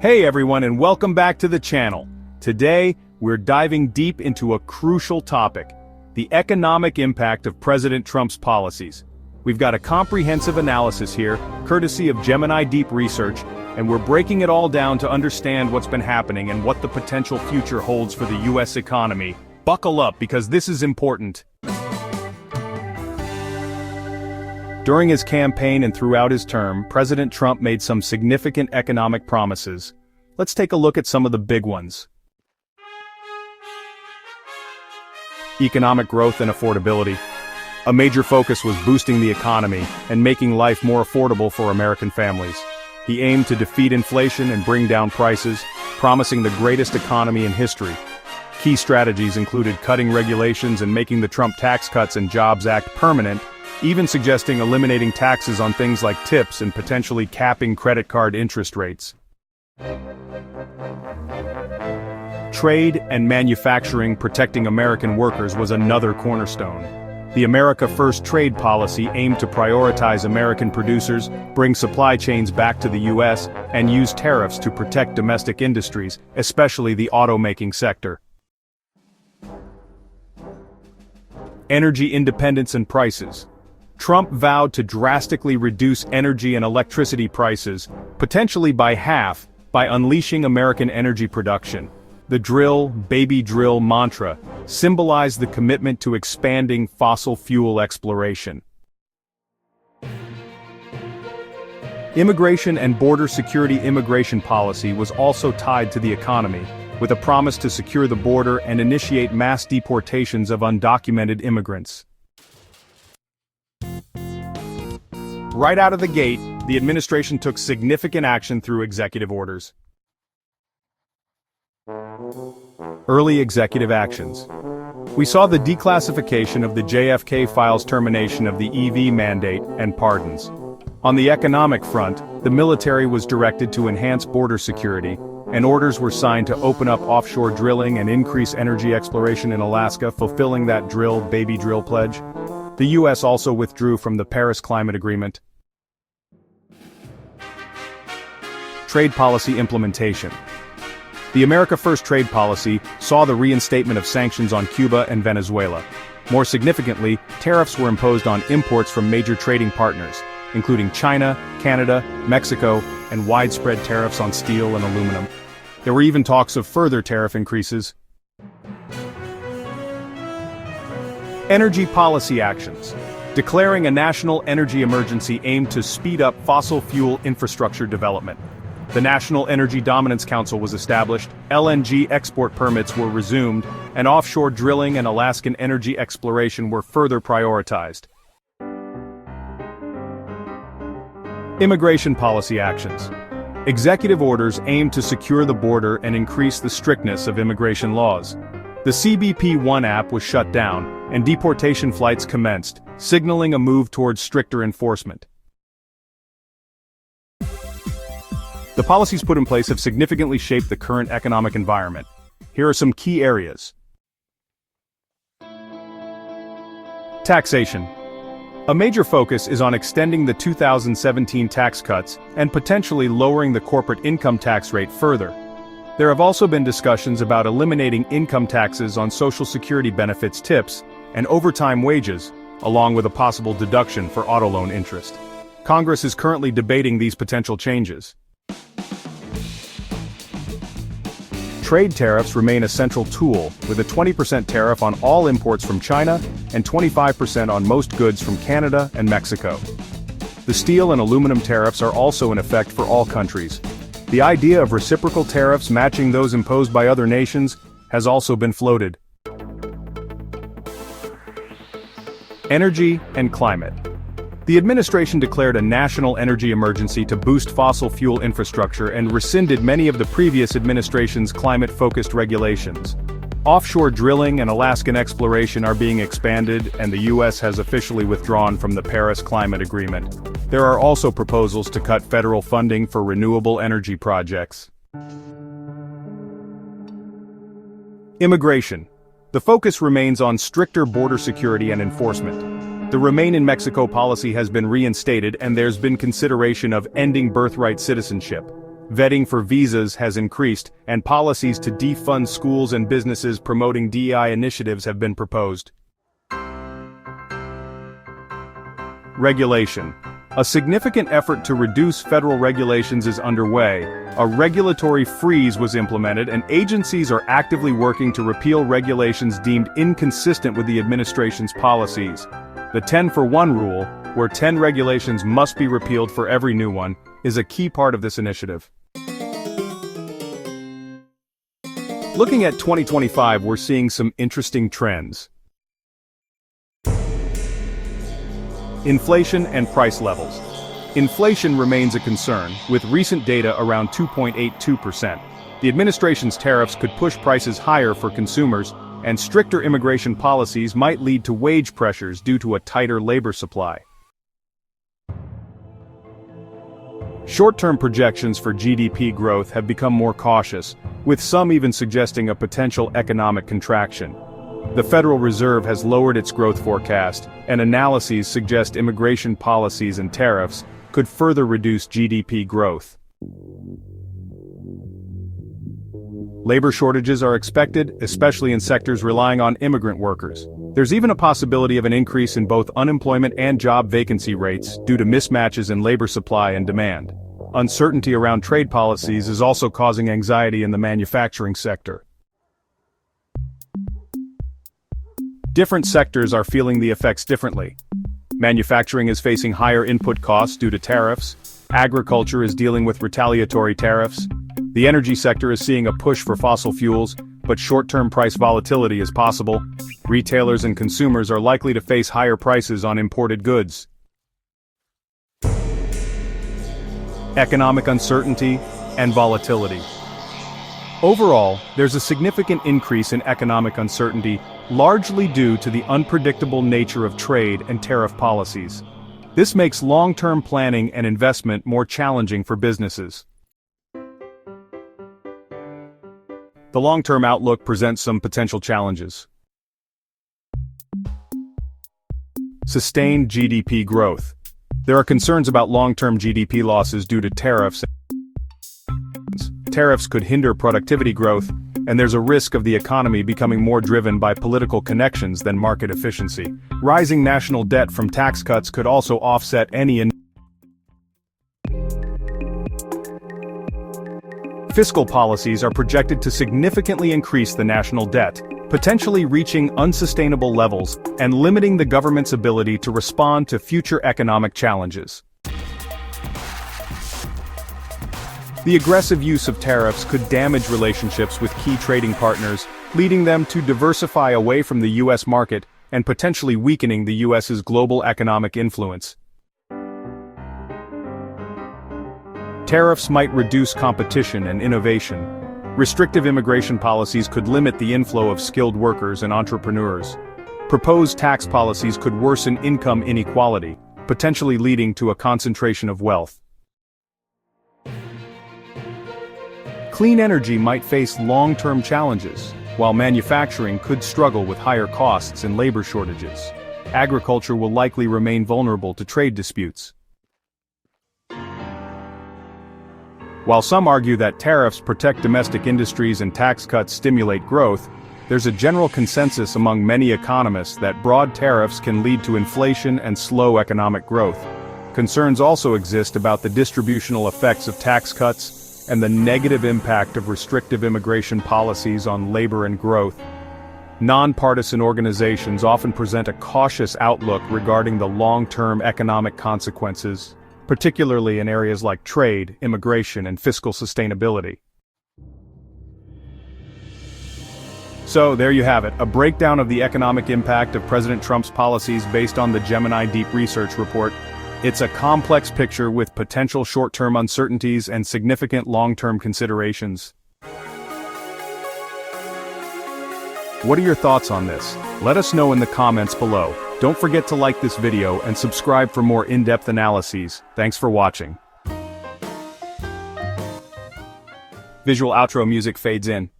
Hey everyone, and welcome back to the channel. Today, we're diving deep into a crucial topic: the economic impact of President Trump's policies. We've got a comprehensive analysis here, courtesy of Gemini Deep Research, and we're breaking it all down to understand what's been happening and what the potential future holds for the US economy. Buckle up, because this is important. During his campaign and throughout his term, President Trump made some significant economic promises. Let's take a look at some of the big ones. Economic growth and affordability. A major focus was boosting the economy and making life more affordable for American families. He aimed to defeat inflation and bring down prices, promising the greatest economy in history. Key strategies included cutting regulations and making the Trump Tax Cuts and Jobs Act permanent, even suggesting eliminating taxes on things like tips and potentially capping credit card interest rates. Trade and manufacturing protecting American workers was another cornerstone. The America First trade policy aimed to prioritize American producers, bring supply chains back to the US, and use tariffs to protect domestic industries, especially the automaking sector. Energy independence and prices. Trump vowed to drastically reduce energy and electricity prices, potentially by half, by unleashing American energy production. The drill, baby drill mantra symbolized the commitment to expanding fossil fuel exploration. Immigration and border security. Immigration policy was also tied to the economy, with a promise to secure the border and initiate mass deportations of undocumented immigrants. Right out of the gate, the administration took significant action through executive orders. Early executive actions. We saw the declassification of the JFK files, termination of the EV mandate, and pardons. On the economic front, the military was directed to enhance border security, and orders were signed to open up offshore drilling and increase energy exploration in Alaska, fulfilling that drill, baby drill pledge. The US also withdrew from the Paris Climate Agreement. Trade policy implementation. The America First trade policy saw the reinstatement of sanctions on Cuba and Venezuela. More significantly, tariffs were imposed on imports from major trading partners, including China, Canada, Mexico, and widespread tariffs on steel and aluminum. There were even talks of further tariff increases. Energy policy actions. Declaring a national energy emergency aimed to speed up fossil fuel infrastructure development. The National Energy Dominance Council was established, LNG export permits were resumed, and offshore drilling and Alaskan energy exploration were further prioritized. Immigration policy actions. Executive orders aimed to secure the border and increase the strictness of immigration laws. The CBP One app was shut down, and deportation flights commenced, signaling a move towards stricter enforcement. The policies put in place have significantly shaped the current economic environment. Here are some key areas. Taxation. A major focus is on extending the 2017 tax cuts and potentially lowering the corporate income tax rate further. There have also been discussions about eliminating income taxes on Social Security benefits, tips, and overtime wages, along with a possible deduction for auto loan interest. Congress is currently debating these potential changes. Trade tariffs remain a central tool, with a 20% tariff on all imports from China and 25% on most goods from Canada and Mexico. The steel and aluminum tariffs are also in effect for all countries. The idea of reciprocal tariffs matching those imposed by other nations has also been floated. Energy and climate. The administration declared a national energy emergency to boost fossil fuel infrastructure and rescinded many of the previous administration's climate-focused regulations. Offshore drilling and Alaskan exploration are being expanded, and the US has officially withdrawn from the Paris Climate Agreement. There are also proposals to cut federal funding for renewable energy projects. Immigration. The focus remains on stricter border security and enforcement. The Remain in Mexico policy has been reinstated, and there's been consideration of ending birthright citizenship. Vetting for visas has increased, and policies to defund schools and businesses promoting DEI initiatives have been proposed. Regulation. A significant effort to reduce federal regulations is underway. A regulatory freeze was implemented, and agencies are actively working to repeal regulations deemed inconsistent with the administration's policies. The 10-for-1 rule, where 10 regulations must be repealed for every new one, is a key part of this initiative. Looking at 2025, we're seeing some interesting trends. Inflation and price levels. Inflation remains a concern, with recent data around 2.82%. The administration's tariffs could push prices higher for consumers, and stricter immigration policies might lead to wage pressures due to a tighter labor supply. Short-term projections for GDP growth have become more cautious, with some even suggesting a potential economic contraction. The Federal Reserve has lowered its growth forecast, and analyses suggest immigration policies and tariffs could further reduce GDP growth. Labor shortages are expected, especially in sectors relying on immigrant workers. There's even a possibility of an increase in both unemployment and job vacancy rates due to mismatches in labor supply and demand. Uncertainty around trade policies is also causing anxiety in the manufacturing sector. Different sectors are feeling the effects differently. Manufacturing is facing higher input costs due to tariffs. Agriculture is dealing with retaliatory tariffs. The energy sector is seeing a push for fossil fuels, but short-term price volatility is possible. Retailers and consumers are likely to face higher prices on imported goods. Economic uncertainty and volatility. Overall, there's a significant increase in economic uncertainty, largely due to the unpredictable nature of trade and tariff policies. This makes long-term planning and investment more challenging for businesses. The long-term outlook presents some potential challenges. Sustained GDP growth. There are concerns about long-term GDP losses due to tariffs. Tariffs could hinder productivity growth, and there's a risk of the economy becoming more driven by political connections than market efficiency. Rising national debt from tax cuts could also offset any Fiscal policies are projected to significantly increase the national debt, potentially reaching unsustainable levels and limiting the government's ability to respond to future economic challenges. The aggressive use of tariffs could damage relationships with key trading partners, leading them to diversify away from the U.S. market and potentially weakening the U.S.'s global economic influence. Tariffs might reduce competition and innovation. Restrictive immigration policies could limit the inflow of skilled workers and entrepreneurs. Proposed tax policies could worsen income inequality, potentially leading to a concentration of wealth. Clean energy might face long-term challenges, while manufacturing could struggle with higher costs and labor shortages. Agriculture will likely remain vulnerable to trade disputes. While some argue that tariffs protect domestic industries and tax cuts stimulate growth, there's a general consensus among many economists that broad tariffs can lead to inflation and slow economic growth. Concerns also exist about the distributional effects of tax cuts and the negative impact of restrictive immigration policies on labor and growth. Nonpartisan organizations often present a cautious outlook regarding the long-term economic consequences, particularly in areas like trade, immigration, and fiscal sustainability. So, there you have it, a breakdown of the economic impact of President Trump's policies based on the Gemini Deep Research Report. It's a complex picture with potential short-term uncertainties and significant long-term considerations. What are your thoughts on this? Let us know in the comments below. Don't forget to like this video and subscribe for more in-depth analyses. Thanks for watching. Visual outro music fades in.